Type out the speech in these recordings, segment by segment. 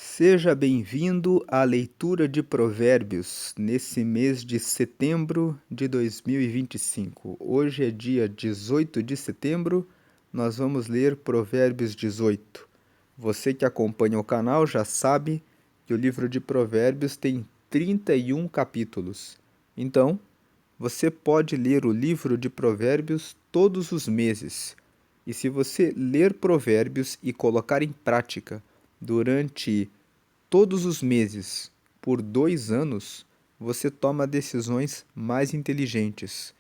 Seja bem-vindo à leitura de Provérbios nesse mês de setembro de 2025. Hoje é dia 18 de setembro, nós vamos ler Provérbios 18. Você que acompanha o canal já sabe que o livro de Provérbios tem 31 capítulos. Então, você pode ler o livro de Provérbios todos os meses. E se você ler Provérbios e colocar em prática durante todos os meses por 2 anos, você toma decisões mais inteligentes.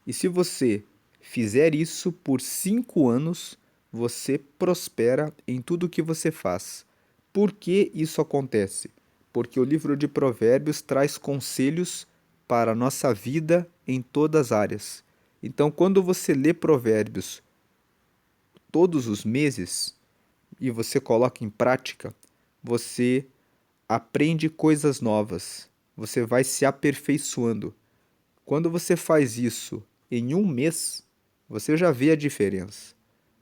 E se você fizer isso por 5 anos, você prospera em tudo que você faz. Por que isso acontece? Porque o livro de Provérbios traz conselhos para a nossa vida em todas as áreas. Então, quando você lê Provérbios todos os meses e você coloca em prática, você aprende coisas novas, você vai se aperfeiçoando. Quando você faz isso em um mês, você já vê a diferença.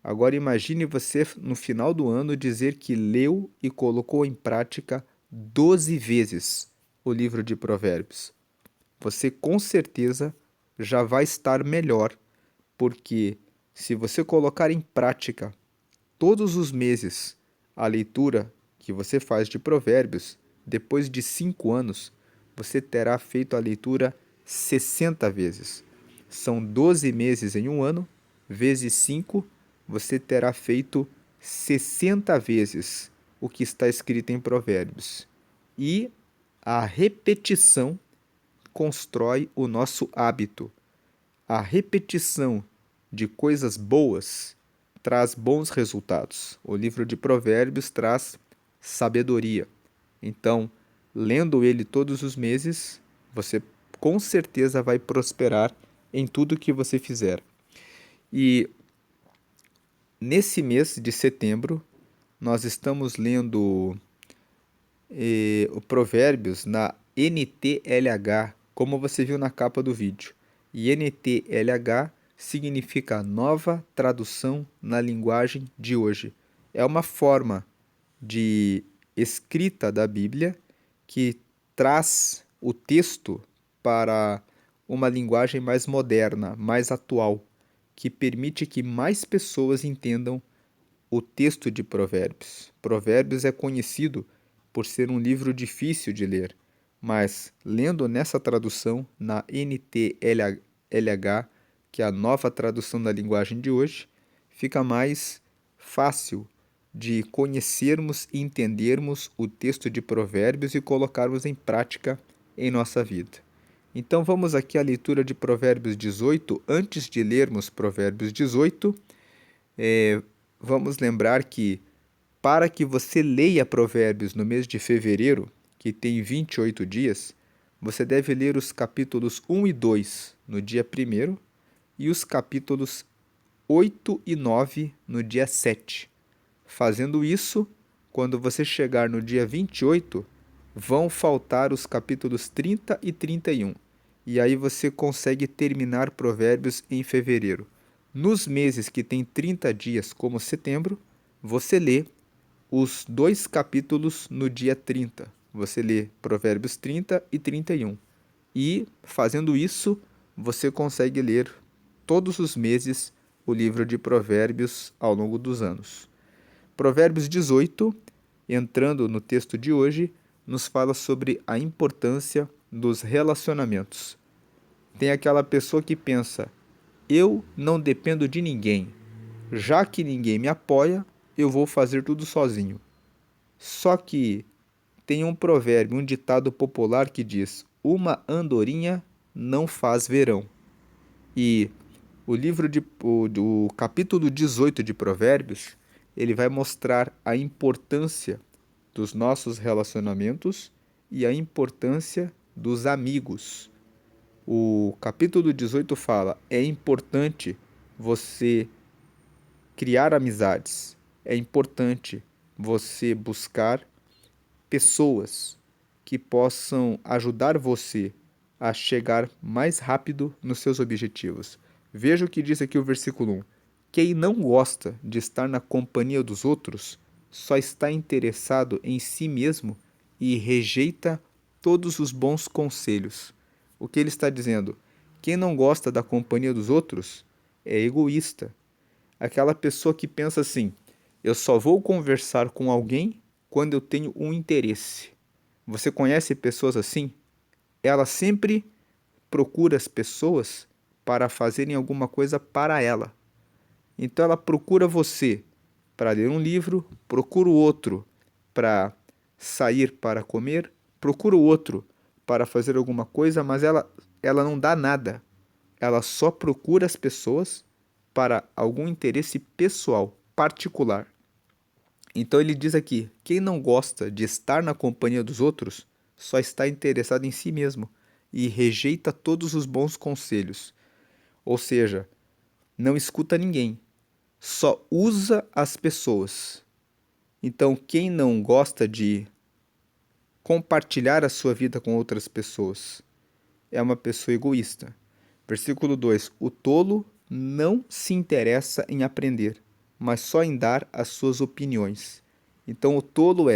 Agora imagine você no final do ano dizer que leu e colocou em prática 12 vezes o livro de Provérbios. Você com certeza já vai estar melhor, porque se você colocar em prática todos os meses a leitura que você faz de Provérbios, depois de 5 anos, você terá feito a leitura 60 vezes. São 12 meses em um ano, vezes 5, você terá feito 60 vezes o que está escrito em Provérbios. E a repetição constrói o nosso hábito. A repetição de coisas boas traz bons resultados. O livro de Provérbios traz sabedoria. Então, lendo ele todos os meses, você com certeza vai prosperar em tudo que você fizer. E nesse mês de setembro, nós estamos lendo o Provérbios na NTLH, como você viu na capa do vídeo. E NTLH significa Nova Tradução na Linguagem de Hoje. É uma forma de escrita da Bíblia que traz o texto para uma linguagem mais moderna, mais atual, que permite que mais pessoas entendam o texto de Provérbios. Provérbios é conhecido por ser um livro difícil de ler, mas lendo nessa tradução, na NTLH, que é a nova tradução da linguagem de hoje, fica mais fácil de conhecermos e entendermos o texto de Provérbios e colocarmos em prática em nossa vida. Então vamos aqui à leitura de Provérbios 18. Antes de lermos Provérbios 18, vamos lembrar que para que você leia Provérbios no mês de fevereiro, que tem 28 dias, você deve ler os capítulos 1 e 2 no dia 1º e os capítulos 8 e 9 no dia 7. Fazendo isso, quando você chegar no dia 28, vão faltar os capítulos 30 e 31. E aí você consegue terminar Provérbios em fevereiro. Nos meses que tem 30 dias, como setembro, você lê os 2 capítulos no dia 30. Você lê Provérbios 30 e 31. E, fazendo isso, você consegue ler todos os meses o livro de Provérbios ao longo dos anos. Provérbios 18, entrando no texto de hoje, nos fala sobre a importância dos relacionamentos. Tem aquela pessoa que pensa: eu não dependo de ninguém. Já que ninguém me apoia, eu vou fazer tudo sozinho. Só que tem um provérbio, um ditado popular que diz: uma andorinha não faz verão. E o capítulo 18 de Provérbios, ele vai mostrar a importância dos nossos relacionamentos e a importância dos amigos. O capítulo 18 fala: é importante você criar amizades, é importante você buscar pessoas que possam ajudar você a chegar mais rápido nos seus objetivos. Veja o que diz aqui o versículo 1. Quem não gosta de estar na companhia dos outros só está interessado em si mesmo e rejeita todos os bons conselhos. O que ele está dizendo? Quem não gosta da companhia dos outros é egoísta. Aquela pessoa que pensa assim: eu só vou conversar com alguém quando eu tenho um interesse. Você conhece pessoas assim? Ela sempre procura as pessoas para fazerem alguma coisa para ela. Então ela procura você para ler um livro, procura o outro para sair para comer, procura o outro para fazer alguma coisa, mas ela não dá nada. Ela só procura as pessoas para algum interesse pessoal, particular. Então ele diz aqui: quem não gosta de estar na companhia dos outros só está interessado em si mesmo e rejeita todos os bons conselhos. Ou seja, não escuta ninguém, só usa as pessoas. Então, quem não gosta de compartilhar a sua vida com outras pessoas é uma pessoa egoísta. Versículo 2: o tolo não se interessa em aprender, mas só em dar as suas opiniões. Então, o tolo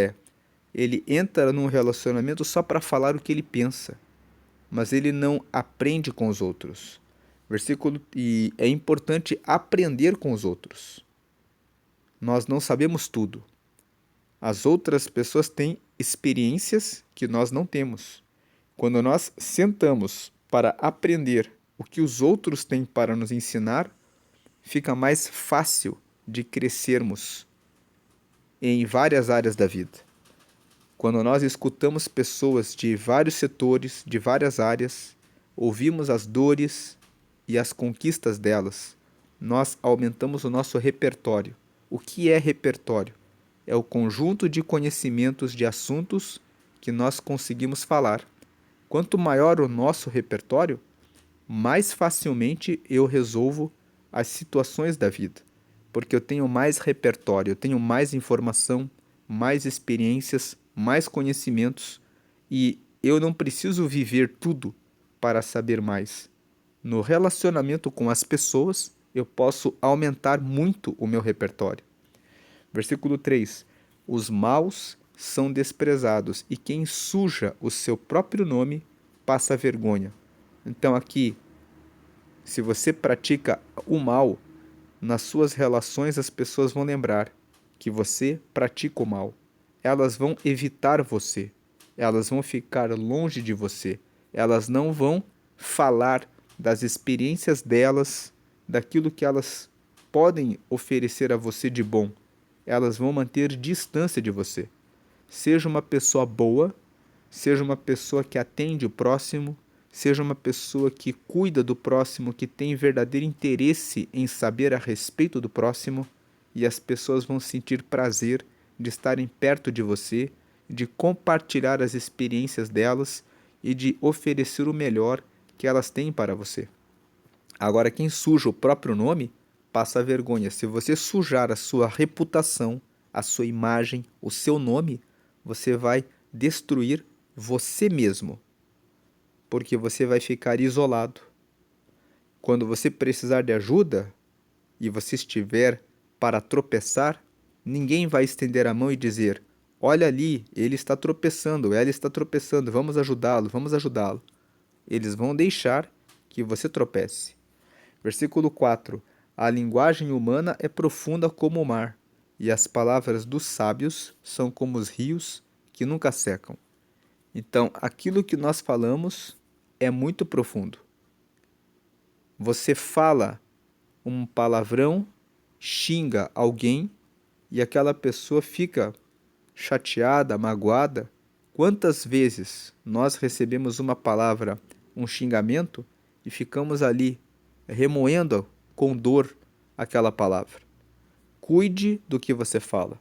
ele entra num relacionamento só para falar o que ele pensa, mas ele não aprende com os outros. E é importante aprender com os outros. Nós não sabemos tudo. As outras pessoas têm experiências que nós não temos. Quando nós sentamos para aprender o que os outros têm para nos ensinar, fica mais fácil de crescermos em várias áreas da vida. Quando nós escutamos pessoas de vários setores, de várias áreas, ouvimos as dores e as conquistas delas, nós aumentamos o nosso repertório. O que é repertório? É o conjunto de conhecimentos de assuntos que nós conseguimos falar. Quanto maior o nosso repertório, mais facilmente eu resolvo as situações da vida, porque eu tenho mais repertório, eu tenho mais informação, mais experiências, mais conhecimentos e eu não preciso viver tudo para saber mais. No relacionamento com as pessoas, eu posso aumentar muito o meu repertório. Versículo 3: os maus são desprezados e quem suja o seu próprio nome passa vergonha. Então aqui, se você pratica o mal, nas suas relações as pessoas vão lembrar que você pratica o mal. Elas vão evitar você. Elas vão ficar longe de você. Elas não vão falar das experiências delas, daquilo que elas podem oferecer a você de bom. Elas vão manter distância de você. Seja uma pessoa boa, seja uma pessoa que atende o próximo, seja uma pessoa que cuida do próximo, que tem verdadeiro interesse em saber a respeito do próximo, e as pessoas vão sentir prazer de estarem perto de você, de compartilhar as experiências delas e de oferecer o melhor que elas têm para você. Agora, quem suja o próprio nome passa vergonha. Se você sujar a sua reputação, a sua imagem, o seu nome, você vai destruir você mesmo, porque você vai ficar isolado. Quando você precisar de ajuda e você estiver para tropeçar, ninguém vai estender a mão e dizer: olha ali, ele está tropeçando, ela está tropeçando, vamos ajudá-lo, vamos ajudá-lo. Eles vão deixar que você tropece. Versículo 4: a linguagem humana é profunda como o mar, e as palavras dos sábios são como os rios que nunca secam. Então, aquilo que nós falamos é muito profundo. Você fala um palavrão, xinga alguém e aquela pessoa fica chateada, magoada. Quantas vezes nós recebemos uma palavra, um xingamento e ficamos ali remoendo com dor aquela palavra? Cuide do que você fala.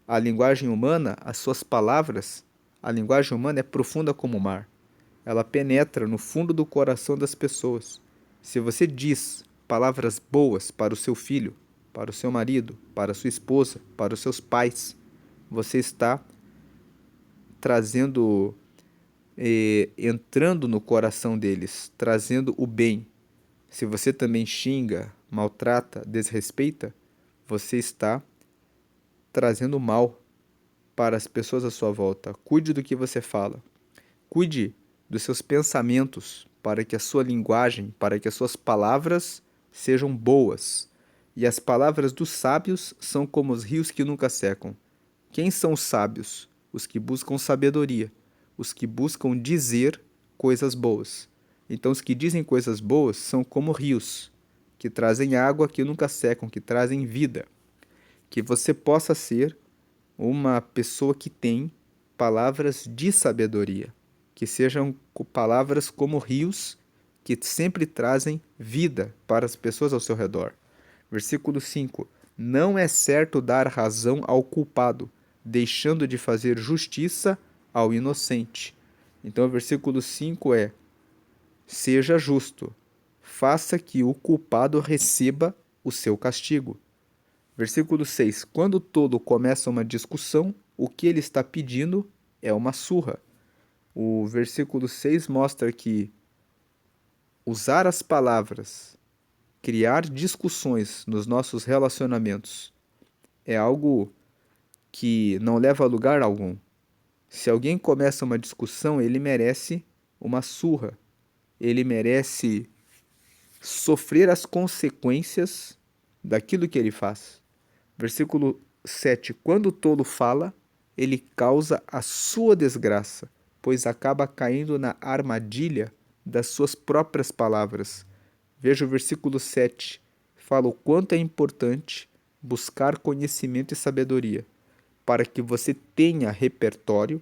A linguagem humana, as suas palavras, a linguagem humana é profunda como o mar. Ela penetra no fundo do coração das pessoas. Se você diz palavras boas para o seu filho, para o seu marido, para a sua esposa, para os seus pais, você está trazendo, entrando no coração deles, trazendo o bem. Se você também xinga, maltrata, desrespeita, você está trazendo mal para as pessoas à sua volta. Cuide do que você fala. Cuide dos seus pensamentos para que a sua linguagem, para que as suas palavras sejam boas. E as palavras dos sábios são como os rios que nunca secam. Quem são os sábios? Os que buscam sabedoria, os que buscam dizer coisas boas. Então, os que dizem coisas boas são como rios, que trazem água que nunca secam, que trazem vida. Que você possa ser uma pessoa que tem palavras de sabedoria, que sejam palavras como rios que sempre trazem vida para as pessoas ao seu redor. Versículo 5: Não é certo dar razão ao culpado, deixando de fazer justiça ao inocente. Então, o versículo 5 é: seja justo, faça que o culpado receba o seu castigo. Versículo 6: Quando o tolo começa uma discussão, o que ele está pedindo é uma surra. O versículo 6 mostra que usar as palavras, criar discussões nos nossos relacionamentos é algo que não leva a lugar algum. Se alguém começa uma discussão, ele merece uma surra. Ele merece sofrer as consequências daquilo que ele faz. Versículo 7: Quando o tolo fala, ele causa a sua desgraça, pois acaba caindo na armadilha das suas próprias palavras. Veja o versículo 7. Fala o quanto é importante buscar conhecimento e sabedoria, para que você tenha repertório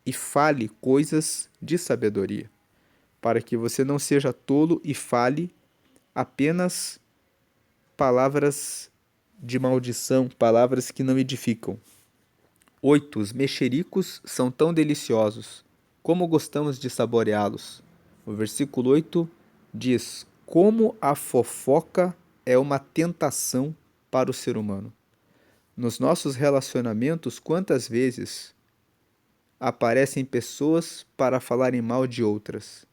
e fale coisas de sabedoria, para que você não seja tolo e fale apenas palavras de maldição, palavras que não edificam. 8. Os mexericos são tão deliciosos, como gostamos de saboreá-los. O versículo 8 diz: como a fofoca é uma tentação para o ser humano. Nos nossos relacionamentos, quantas vezes aparecem pessoas para falarem mal de outras?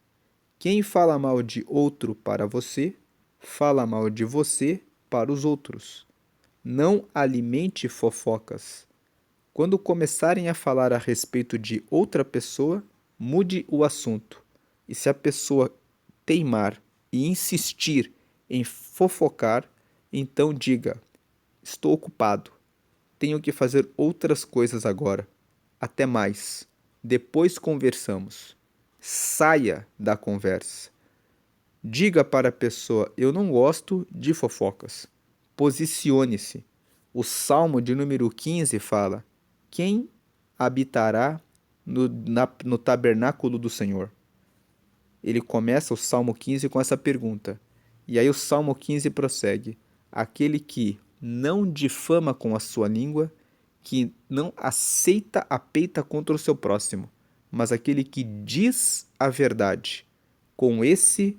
Quem fala mal de outro para você, fala mal de você para os outros. Não alimente fofocas. Quando começarem a falar a respeito de outra pessoa, mude o assunto. E se a pessoa teimar e insistir em fofocar, então diga: estou ocupado, tenho que fazer outras coisas agora. Até mais. Depois conversamos. Saia da conversa. Diga para a pessoa: eu não gosto de fofocas. Posicione-se. O Salmo de número 15 fala: quem habitará no tabernáculo do Senhor? Ele começa o Salmo 15 com essa pergunta. E aí o Salmo 15 prossegue: aquele que não difama com a sua língua, que não aceita a peita contra o seu próximo, mas aquele que diz a verdade, com esse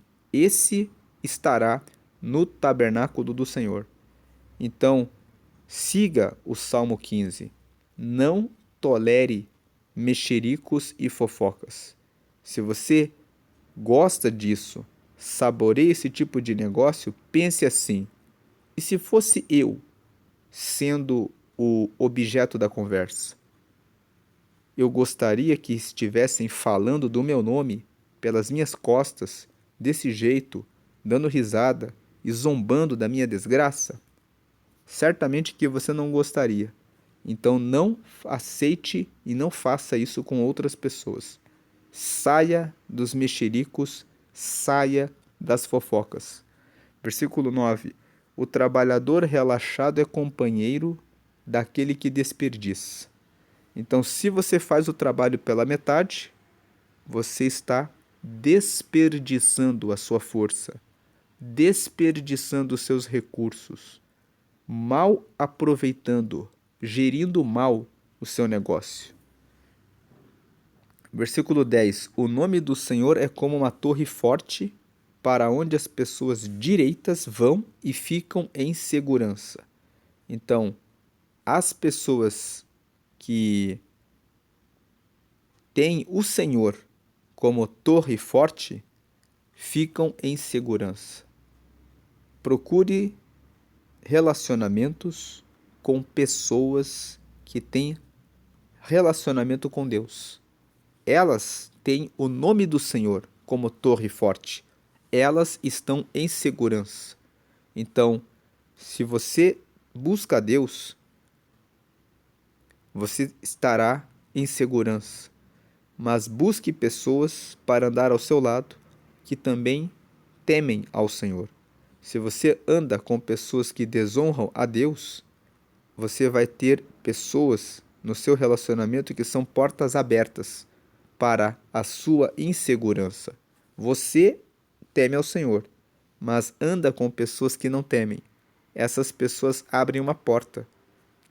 estará no tabernáculo do Senhor. Então, siga o Salmo 15. Não tolere mexericos e fofocas. Se você gosta disso, saboreia esse tipo de negócio, pense assim: e se fosse eu sendo o objeto da conversa? Eu gostaria que estivessem falando do meu nome pelas minhas costas, desse jeito, dando risada e zombando da minha desgraça? Certamente que você não gostaria. Então não aceite e não faça isso com outras pessoas. Saia dos mexericos, saia das fofocas. Versículo 9. O trabalhador relaxado é companheiro daquele que desperdiça. Então, se você faz o trabalho pela metade, você está desperdiçando a sua força, desperdiçando os seus recursos, mal aproveitando, gerindo mal o seu negócio. Versículo 10. O nome do Senhor é como uma torre forte, para onde as pessoas direitas vão e ficam em segurança. Então, as pessoas que têm o Senhor como torre forte ficam em segurança. Procure relacionamentos com pessoas que têm relacionamento com Deus. Elas têm o nome do Senhor como torre forte. Elas estão em segurança. Então, se você busca a Deus, você estará em segurança. Mas busque pessoas para andar ao seu lado que também temem ao Senhor. Se você anda com pessoas que desonram a Deus, você vai ter pessoas no seu relacionamento que são portas abertas para a sua insegurança. Você teme ao Senhor, mas anda com pessoas que não temem. Essas pessoas abrem uma porta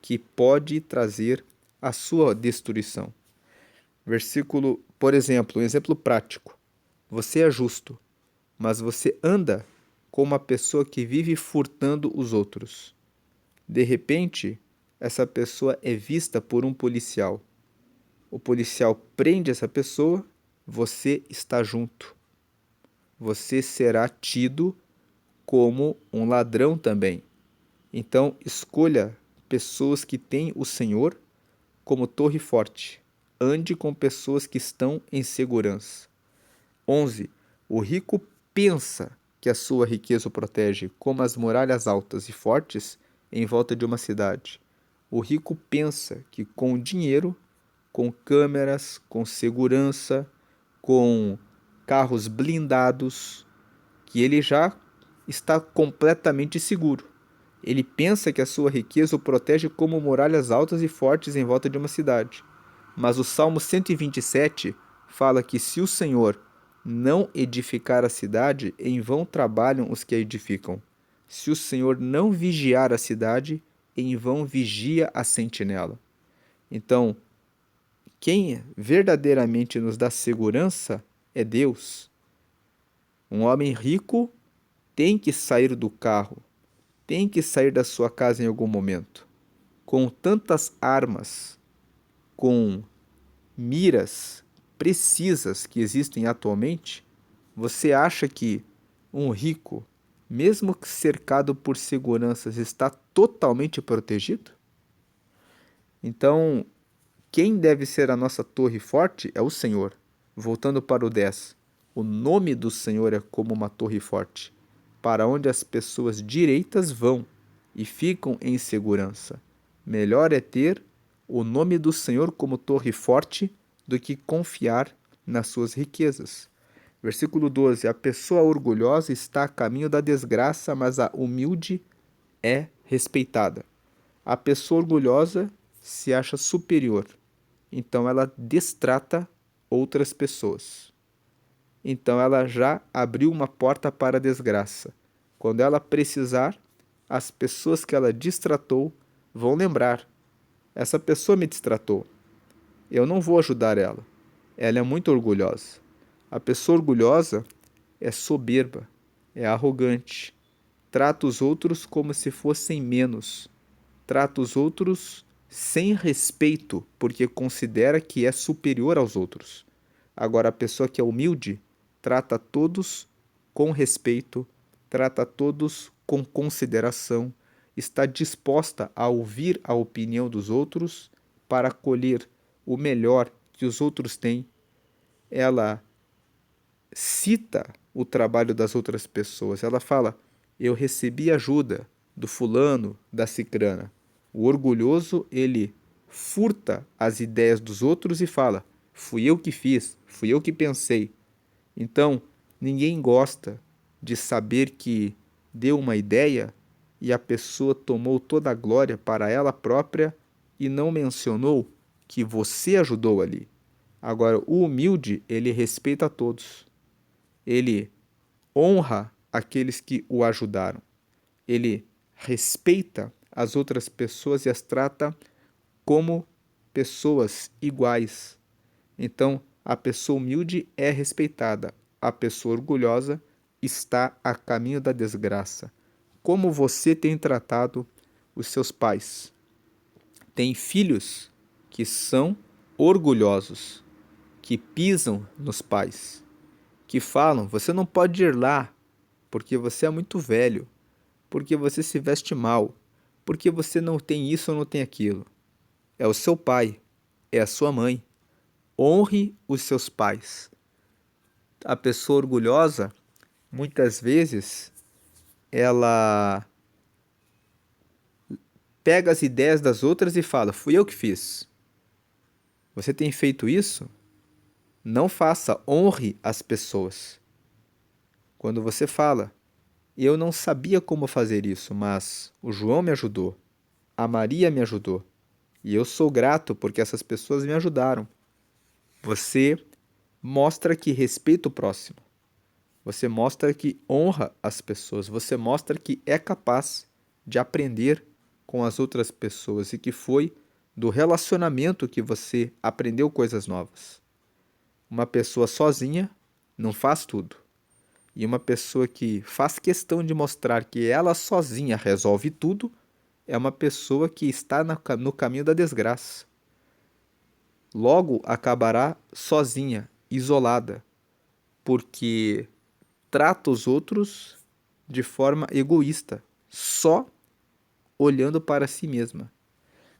que pode trazer a sua destruição. Por exemplo, um exemplo prático. Você é justo, mas você anda com uma pessoa que vive furtando os outros. De repente, essa pessoa é vista por um policial. O policial prende essa pessoa, você está junto. Você será tido como um ladrão também. Então, escolha pessoas que têm o Senhor como torre forte. Ande com pessoas que estão em segurança. 11. O rico pensa que a sua riqueza o protege, como as muralhas altas e fortes em volta de uma cidade. O rico pensa que com dinheiro, com câmeras, com segurança, com carros blindados, que ele já está completamente seguro. Ele pensa que a sua riqueza o protege como muralhas altas e fortes em volta de uma cidade. Mas o Salmo 127 fala que se o Senhor não edificar a cidade, em vão trabalham os que a edificam. Se o Senhor não vigiar a cidade, em vão vigia a sentinela. Então, quem verdadeiramente nos dá segurança é Deus. Um homem rico tem que sair do carro, tem que sair da sua casa em algum momento. Com tantas armas, com miras precisas que existem atualmente, você acha que um rico, mesmo cercado por seguranças, está totalmente protegido? Então, quem deve ser a nossa torre forte é o Senhor. Voltando para o 10. O nome do Senhor é como uma torre forte, para onde as pessoas direitas vão e ficam em segurança. Melhor é ter o nome do Senhor como torre forte do que confiar nas suas riquezas. Versículo 12. A pessoa orgulhosa está a caminho da desgraça, mas a humilde é respeitada. A pessoa orgulhosa se acha superior, então ela destrata outras pessoas. Então ela já abriu uma porta para a desgraça. Quando ela precisar, as pessoas que ela destratou vão lembrar: essa pessoa me destratou, eu não vou ajudar ela. Ela é muito orgulhosa. A pessoa orgulhosa é soberba, é arrogante, trata os outros como se fossem menos, trata os outros sem respeito, porque considera que é superior aos outros. Agora, a pessoa que é humilde trata todos com respeito, trata todos com consideração, está disposta a ouvir a opinião dos outros para colher o melhor que os outros têm. Ela cita o trabalho das outras pessoas. Ela fala: eu recebi ajuda do fulano, da cicrana. O orgulhoso, ele furta as ideias dos outros e fala: fui eu que fiz, fui eu que pensei. Então, ninguém gosta de saber que deu uma ideia e a pessoa tomou toda a glória para ela própria e não mencionou que você ajudou ali. Agora, o humilde, ele respeita a todos. Ele honra aqueles que o ajudaram. Ele respeita as outras pessoas e as trata como pessoas iguais. Então, a pessoa humilde é respeitada. A pessoa orgulhosa está a caminho da desgraça. Como você tem tratado os seus pais? Tem filhos que são orgulhosos, que pisam nos pais, que falam: você não pode ir lá, porque você é muito velho, porque você se veste mal, porque você não tem isso ou não tem aquilo. É o seu pai, é a sua mãe. Honre os seus pais. A pessoa orgulhosa, muitas vezes, ela pega as ideias das outras e fala: fui eu que fiz. Você tem feito isso? Não faça, honre as pessoas. Quando você fala: eu não sabia como fazer isso, mas o João me ajudou, a Maria me ajudou, e eu sou grato porque essas pessoas me ajudaram. Você mostra que respeita o próximo. Você mostra que honra as pessoas. Você mostra que é capaz de aprender com as outras pessoas e que foi do relacionamento que você aprendeu coisas novas. Uma pessoa sozinha não faz tudo. E uma pessoa que faz questão de mostrar que ela sozinha resolve tudo é uma pessoa que está no caminho da desgraça. Logo acabará sozinha, isolada, porque trata os outros de forma egoísta, só olhando para si mesma.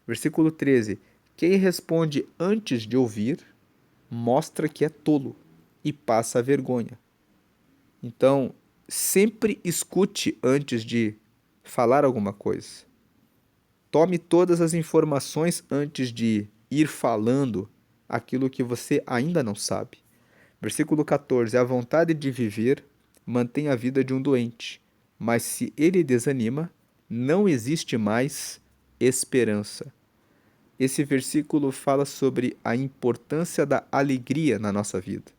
Versículo 13: quem responde antes de ouvir, mostra que é tolo e passa a vergonha. Então, sempre escute antes de falar alguma coisa. Tome todas as informações antes de ir falando aquilo que você ainda não sabe. Versículo 14: a vontade de viver mantém a vida de um doente, mas se ele desanima, não existe mais esperança. Esse versículo fala sobre a importância da alegria na nossa vida.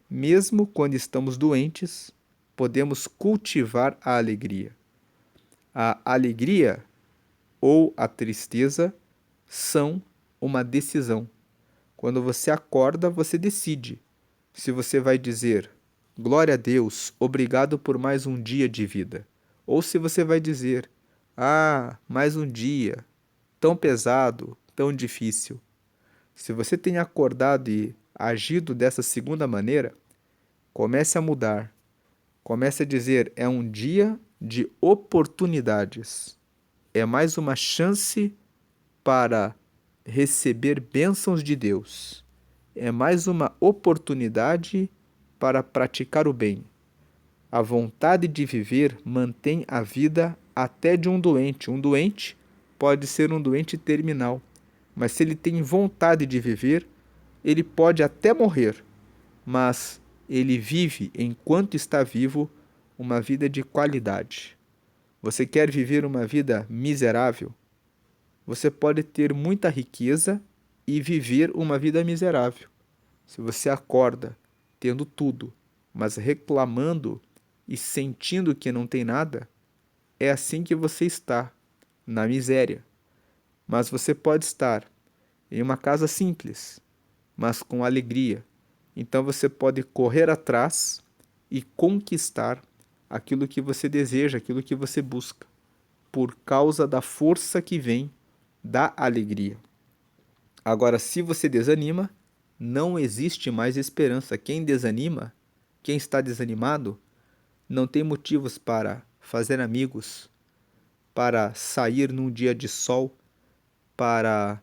Mesmo quando estamos doentes, podemos cultivar a alegria. A alegria ou a tristeza são uma decisão. Quando você acorda, você decide se você vai dizer glória a Deus, obrigado por mais um dia de vida, ou se você vai dizer mais um dia, tão pesado, tão difícil. Se você tem acordado e agido dessa segunda maneira, comece a mudar. Comece a dizer: é um dia de oportunidades. É mais uma chance para receber bênçãos de Deus. É mais uma oportunidade para praticar o bem. A vontade de viver mantém a vida até de um doente. Um doente pode ser um doente terminal, mas se ele tem vontade de viver, ele pode até morrer, mas ele vive, enquanto está vivo, uma vida de qualidade. Você quer viver uma vida miserável? Você pode ter muita riqueza e viver uma vida miserável. Se você acorda tendo tudo, mas reclamando e sentindo que não tem nada, é assim que você está, na miséria. Mas você pode estar em uma casa simples, mas com alegria. Então você pode correr atrás e conquistar aquilo que você deseja, aquilo que você busca, por causa da força que vem da alegria. Agora, se você desanima, não existe mais esperança. Quem desanima, quem está desanimado, não tem motivos para fazer amigos, para sair num dia de sol, para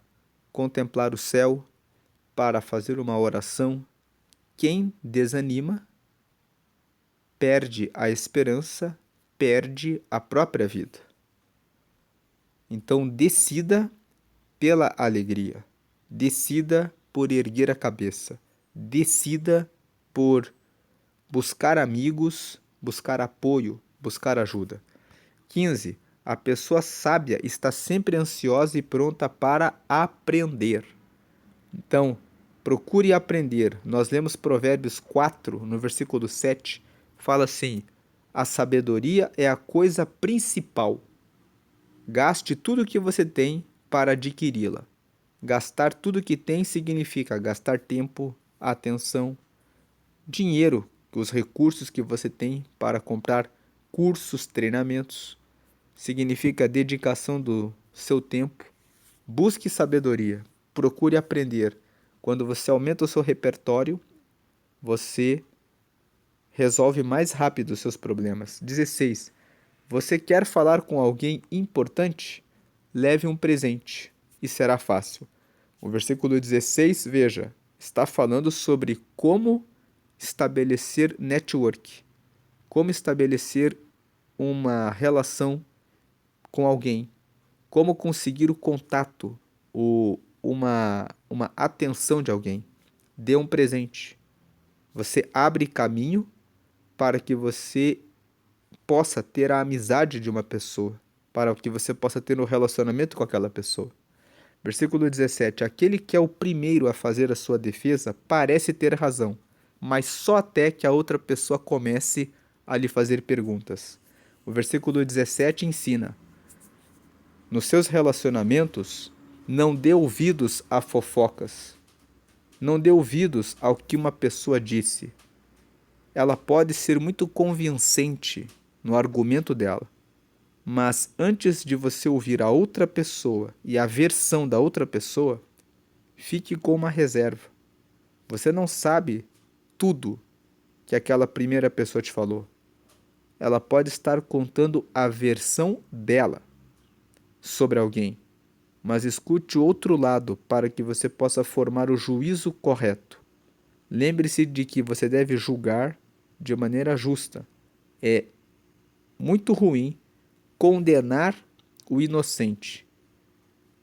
contemplar o céu, para fazer uma oração. Quem desanima perde a esperança, perde a própria vida. Então, decida pela alegria. Decida por erguer a cabeça. Decida por buscar amigos, buscar apoio, buscar ajuda. 15. A pessoa sábia está sempre ansiosa e pronta para aprender. Então, procure aprender. Nós lemos Provérbios 4, no versículo 7, fala assim: a sabedoria é a coisa principal. Gaste tudo o que você tem para adquiri-la. Gastar tudo o que tem significa gastar tempo, atenção, dinheiro, os recursos que você tem para comprar cursos, treinamentos. Significa dedicação do seu tempo. Busque sabedoria, procure aprender. Quando você aumenta o seu repertório, você resolve mais rápido os seus problemas. 16. Você quer falar com alguém importante? Leve um presente e será fácil. O versículo 16, veja, está falando sobre como estabelecer network, como estabelecer uma relação com alguém, como conseguir o contato, uma atenção de alguém. Dê um presente. Você abre caminho para que você possa ter a amizade de uma pessoa, para que você possa ter um relacionamento com aquela pessoa. Versículo 17: aquele que é o primeiro a fazer a sua defesa parece ter razão, mas só até que a outra pessoa comece a lhe fazer perguntas. O versículo 17 ensina: nos seus relacionamentos, não dê ouvidos a fofocas. Não dê ouvidos ao que uma pessoa disse. Ela pode ser muito convincente no argumento dela, mas antes de você ouvir a outra pessoa e a versão da outra pessoa, fique com uma reserva. Você não sabe tudo que aquela primeira pessoa te falou. Ela pode estar contando a versão dela sobre alguém, mas escute o outro lado para que você possa formar o juízo correto. Lembre-se de que você deve julgar de maneira justa. É muito ruim condenar o inocente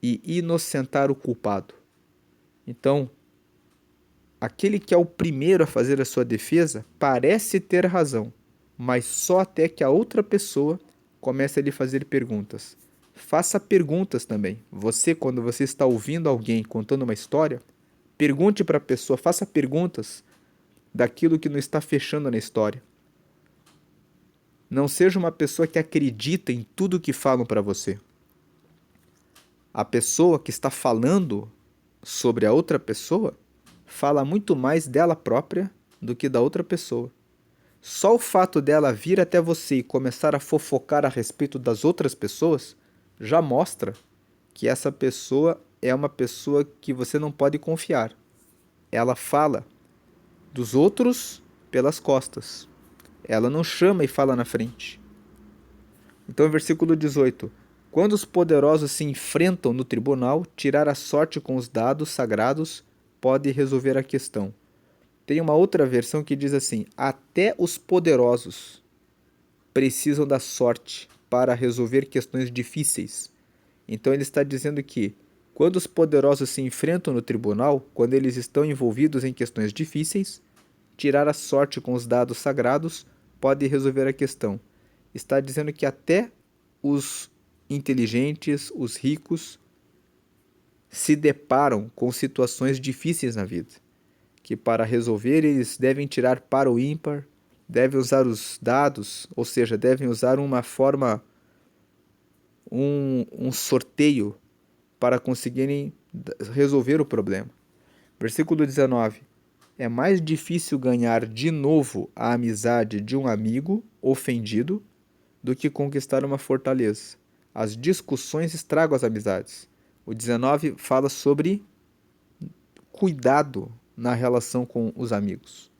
e inocentar o culpado. Então, aquele que é o primeiro a fazer a sua defesa parece ter razão, mas só até que a outra pessoa comece a lhe fazer perguntas. Faça perguntas também. Você, quando você está ouvindo alguém contando uma história, pergunte para a pessoa, faça perguntas daquilo que não está fechando na história. Não seja uma pessoa que acredita em tudo que falam para você. A pessoa que está falando sobre a outra pessoa fala muito mais dela própria do que da outra pessoa. Só o fato dela vir até você e começar a fofocar a respeito das outras pessoas já mostra que essa pessoa é uma pessoa que você não pode confiar. Ela fala dos outros pelas costas. Ela não chama e fala na frente. Então, versículo 18. Quando os poderosos se enfrentam no tribunal, tirar a sorte com os dados sagrados pode resolver a questão. Tem uma outra versão que diz assim: até os poderosos precisam da sorte para resolver questões difíceis. Então ele está dizendo que quando os poderosos se enfrentam no tribunal, quando eles estão envolvidos em questões difíceis, tirar a sorte com os dados sagrados pode resolver a questão. Está dizendo que até os inteligentes, os ricos, se deparam com situações difíceis na vida, que para resolver eles devem tirar para o ímpar, devem usar os dados, ou seja, devem usar uma forma, um sorteio para conseguirem resolver o problema. Versículo 19. É mais difícil ganhar de novo a amizade de um amigo ofendido do que conquistar uma fortaleza. As discussões estragam as amizades. O 19 fala sobre cuidado na relação com os amigos.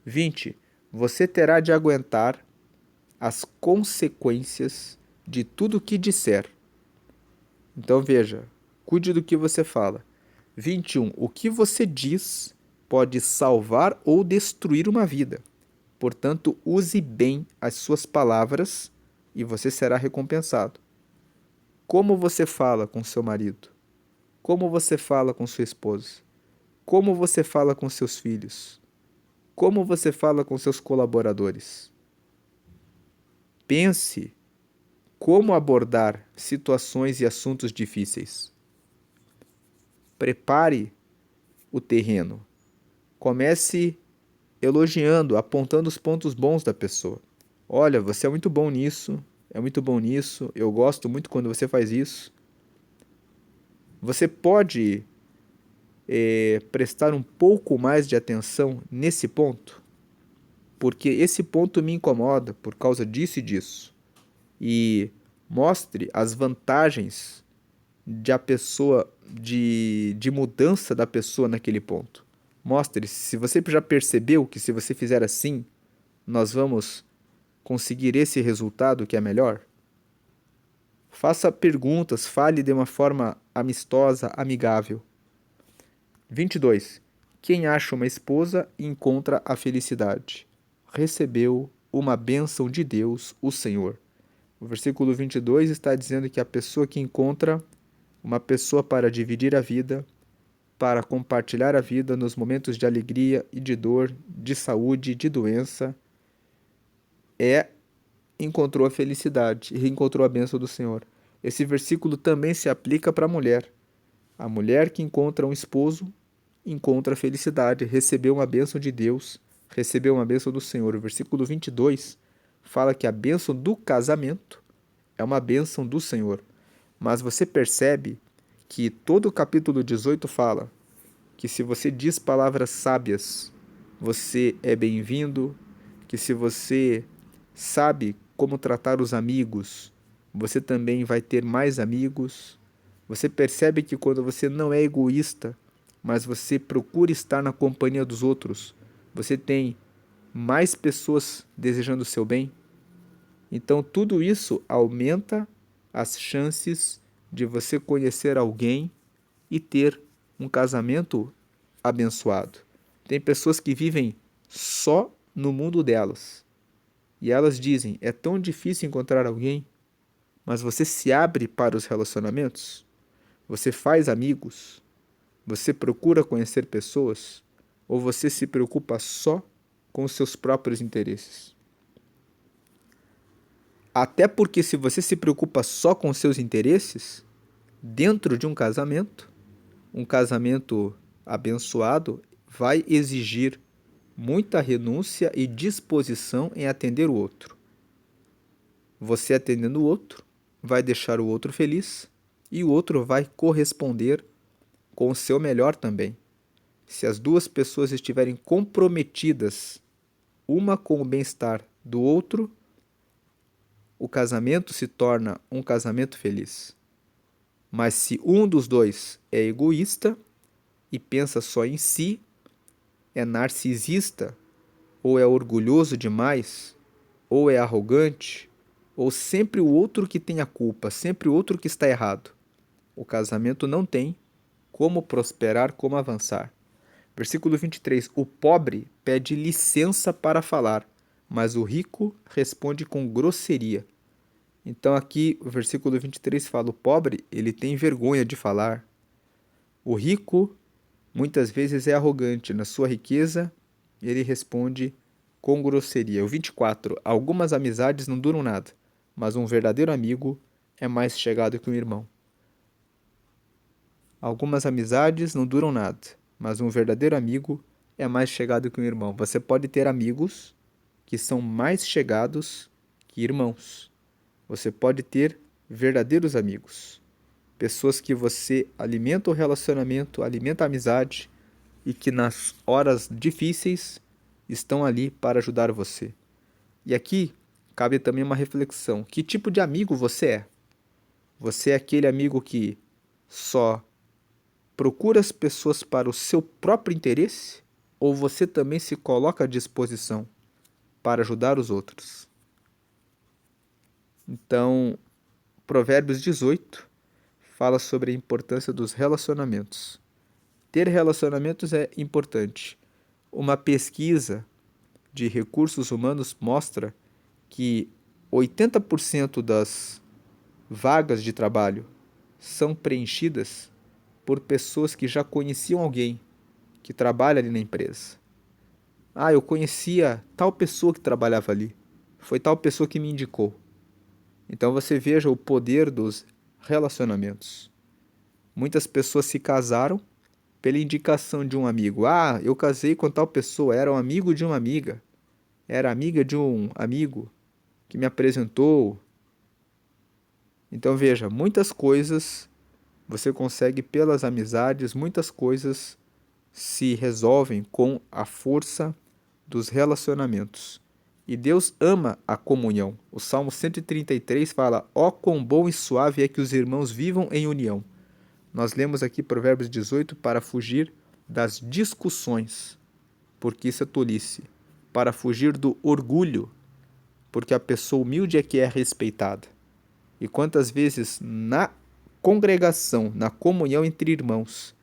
20. Você terá de aguentar as consequências de tudo que disser. Então veja, cuide do que você fala. 21. O que você diz pode salvar ou destruir uma vida. Portanto, use bem as suas palavras e você será recompensado. Como você fala com seu marido? Como você fala com sua esposa? Como você fala com seus filhos? Como você fala com seus colaboradores? Pense como abordar situações e assuntos difíceis. Prepare o terreno. Comece elogiando, apontando os pontos bons da pessoa. Olha, você é muito bom nisso, eu gosto muito quando você faz isso. Você pode prestar um pouco mais de atenção nesse ponto? Porque esse ponto me incomoda por causa disso e disso. E mostre as vantagens de mudança da pessoa naquele ponto. Mostre, se você já percebeu que se você fizer assim, nós vamos conseguir esse resultado que é melhor. Faça perguntas, fale de uma forma amistosa, amigável. 22. Quem acha uma esposa encontra a felicidade. Recebeu uma bênção de Deus, o Senhor. O versículo 22 está dizendo que a pessoa que encontra uma pessoa para dividir a vida, para compartilhar a vida nos momentos de alegria e de dor, de saúde, de doença, encontrou a felicidade e reencontrou a bênção do Senhor. Esse versículo também se aplica para a mulher. A mulher que encontra um esposo encontra a felicidade, recebeu uma bênção de Deus, recebeu uma bênção do Senhor. O versículo 22 fala que a bênção do casamento é uma bênção do Senhor. Mas você percebe que todo o capítulo 18 fala que se você diz palavras sábias, você é bem-vindo, que se você sabe como tratar os amigos, você também vai ter mais amigos. Você percebe que quando você não é egoísta, mas você procura estar na companhia dos outros, você tem mais pessoas desejando o seu bem. Então, tudo isso aumenta as chances de você conhecer alguém e ter um casamento abençoado. Tem pessoas que vivem só no mundo delas. E elas dizem: é tão difícil encontrar alguém, mas você se abre para os relacionamentos? Você faz amigos? Você procura conhecer pessoas? Ou você se preocupa só com os seus próprios interesses? Até porque se você se preocupa só com os seus interesses, dentro de um casamento abençoado vai exigir muita renúncia e disposição em atender o outro. Você atendendo o outro vai deixar o outro feliz e o outro vai corresponder com o seu melhor também. Se as duas pessoas estiverem comprometidas uma com o bem-estar do outro, o casamento se torna um casamento feliz. Mas se um dos dois é egoísta e pensa só em si, é narcisista, ou é orgulhoso demais, ou é arrogante, ou sempre o outro que tem a culpa, sempre o outro que está errado, o casamento não tem como prosperar, como avançar. Versículo 23. O pobre pede licença para falar, mas o rico responde com grosseria. Então aqui o versículo 23 fala: o pobre, ele tem vergonha de falar. O rico muitas vezes é arrogante. Na sua riqueza, ele responde com grosseria. O 24. Algumas amizades não duram nada, mas um verdadeiro amigo é mais chegado que um irmão. Algumas amizades não duram nada, mas um verdadeiro amigo é mais chegado que um irmão. Você pode ter amigos que são mais chegados que irmãos. Você pode ter verdadeiros amigos. Pessoas que você alimenta o relacionamento, alimenta a amizade e que nas horas difíceis estão ali para ajudar você. E aqui cabe também uma reflexão. Que tipo de amigo você é? Você é aquele amigo que só procura as pessoas para o seu próprio interesse? Ou você também se coloca à disposição para ajudar os outros? Então, Provérbios 18 fala sobre a importância dos relacionamentos. Ter relacionamentos é importante. Uma pesquisa de recursos humanos mostra que 80% das vagas de trabalho são preenchidas por pessoas que já conheciam alguém que trabalha ali na empresa. Ah, eu conhecia tal pessoa que trabalhava ali. Foi tal pessoa que me indicou. Então você veja o poder dos relacionamentos. Muitas pessoas se casaram pela indicação de um amigo. Ah, eu casei com tal pessoa, era um amigo de uma amiga. Era amiga de um amigo que me apresentou. Então veja, muitas coisas você consegue pelas amizades, muitas coisas se resolvem com a força dos relacionamentos. E Deus ama a comunhão. O Salmo 133 fala: ó, quão bom e suave é que os irmãos vivam em união. Nós lemos aqui Provérbios 18 para fugir das discussões, porque isso é tolice. Para fugir do orgulho, porque a pessoa humilde é que é respeitada. E quantas vezes na congregação, na comunhão entre irmãos,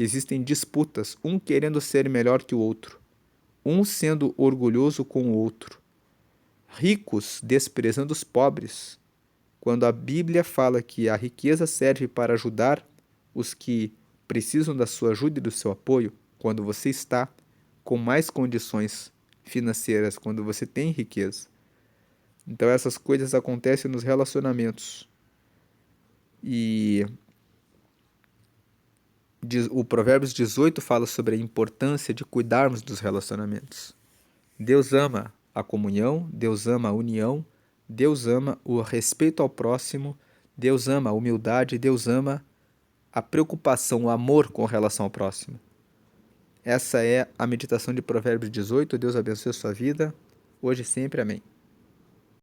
existem disputas, um querendo ser melhor que o outro, um sendo orgulhoso com o outro, ricos desprezando os pobres, quando a Bíblia fala que a riqueza serve para ajudar os que precisam da sua ajuda e do seu apoio, quando você está com mais condições financeiras, quando você tem riqueza. Então essas coisas acontecem nos relacionamentos. E o Provérbios 18 fala sobre a importância de cuidarmos dos relacionamentos. Deus ama a comunhão, Deus ama a união, Deus ama o respeito ao próximo, Deus ama a humildade, Deus ama a preocupação, o amor com relação ao próximo. Essa é a meditação de Provérbios 18. Deus abençoe a sua vida, hoje e sempre. Amém.